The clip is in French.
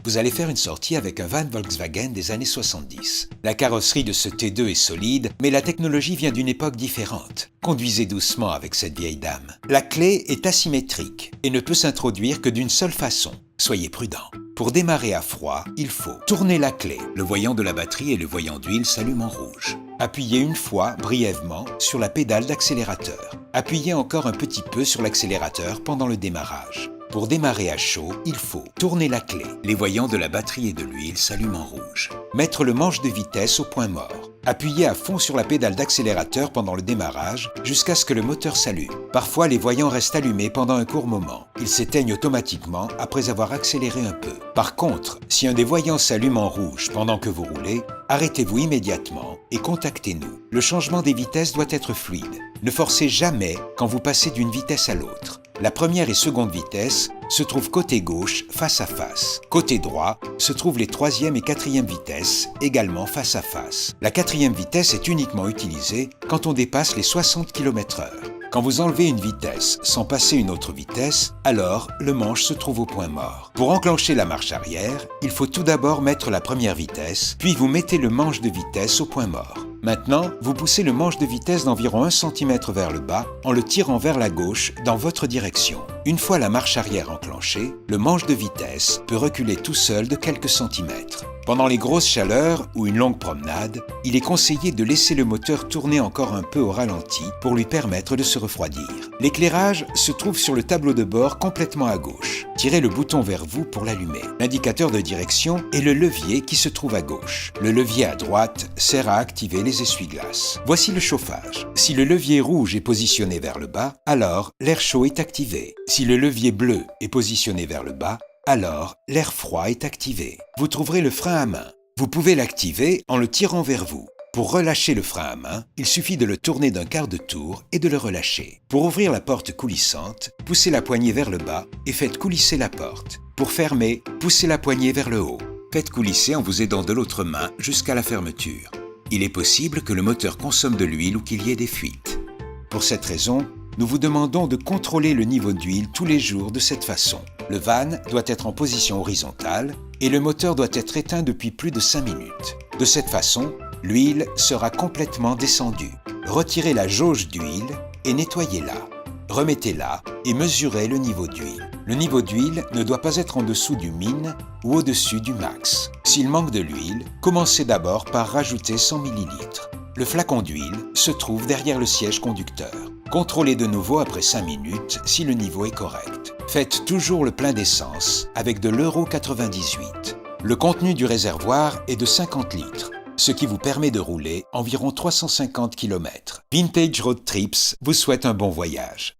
Vous allez faire une sortie avec un van Volkswagen des années 70. La carrosserie de ce T2 est solide, mais la technologie vient d'une époque différente. Conduisez doucement avec cette vieille dame. La clé est asymétrique et ne peut s'introduire que d'une seule façon. Soyez prudent. Pour démarrer à froid, il faut tourner la clé. Le voyant de la batterie et le voyant d'huile s'allument en rouge. Appuyez une fois, brièvement, sur la pédale d'accélérateur. Appuyez encore un petit peu sur l'accélérateur pendant le démarrage. Pour démarrer à chaud, il faut tourner la clé. Les voyants de la batterie et de l'huile s'allument en rouge. Mettre le manche de vitesse au point mort. Appuyez à fond sur la pédale d'accélérateur pendant le démarrage jusqu'à ce que le moteur s'allume. Parfois, les voyants restent allumés pendant un court moment. Ils s'éteignent automatiquement après avoir accéléré un peu. Par contre, si un des voyants s'allume en rouge pendant que vous roulez, arrêtez-vous immédiatement et contactez-nous. Le changement des vitesses doit être fluide. Ne forcez jamais quand vous passez d'une vitesse à l'autre. La première et seconde vitesse se trouvent côté gauche, face à face. Côté droit se trouvent les troisième et quatrième vitesses, également face à face. La quatrième vitesse est uniquement utilisée quand on dépasse les 60 km/h. Quand vous enlevez une vitesse sans passer une autre vitesse, alors le manche se trouve au point mort. Pour enclencher la marche arrière, il faut tout d'abord mettre la première vitesse, puis vous mettez le manche de vitesse au point mort. Maintenant, vous poussez le manche de vitesse d'environ 1 cm vers le bas en le tirant vers la gauche dans votre direction. Une fois la marche arrière enclenchée, le manche de vitesse peut reculer tout seul de quelques centimètres. Pendant les grosses chaleurs ou une longue promenade, il est conseillé de laisser le moteur tourner encore un peu au ralenti pour lui permettre de se refroidir. L'éclairage se trouve sur le tableau de bord complètement à gauche. Tirez le bouton vers vous pour l'allumer. L'indicateur de direction est le levier qui se trouve à gauche. Le levier à droite sert à activer les essuie-glaces. Voici le chauffage. Si le levier rouge est positionné vers le bas, alors l'air chaud est activé. Si le levier bleu est positionné vers le bas, alors l'air froid est activé. Vous trouverez le frein à main. Vous pouvez l'activer en le tirant vers vous. Pour relâcher le frein à main, il suffit de le tourner d'un quart de tour et de le relâcher. Pour ouvrir la porte coulissante, poussez la poignée vers le bas et faites coulisser la porte. Pour fermer, poussez la poignée vers le haut. Faites coulisser en vous aidant de l'autre main jusqu'à la fermeture. Il est possible que le moteur consomme de l'huile ou qu'il y ait des fuites. Pour cette raison, nous vous demandons de contrôler le niveau d'huile tous les jours de cette façon. Le van doit être en position horizontale et le moteur doit être éteint depuis plus de 5 minutes. De cette façon, l'huile sera complètement descendue. Retirez la jauge d'huile et nettoyez-la. Remettez-la et mesurez le niveau d'huile. Le niveau d'huile ne doit pas être en dessous du min ou au-dessus du max. S'il manque de l'huile, commencez d'abord par rajouter 100 ml. Le flacon d'huile se trouve derrière le siège conducteur. Contrôlez de nouveau après 5 minutes si le niveau est correct. Faites toujours le plein d'essence avec de l'Euro 98. Le contenu du réservoir est de 50 litres, ce qui vous permet de rouler environ 350 km. Vintage Road Trips vous souhaite un bon voyage.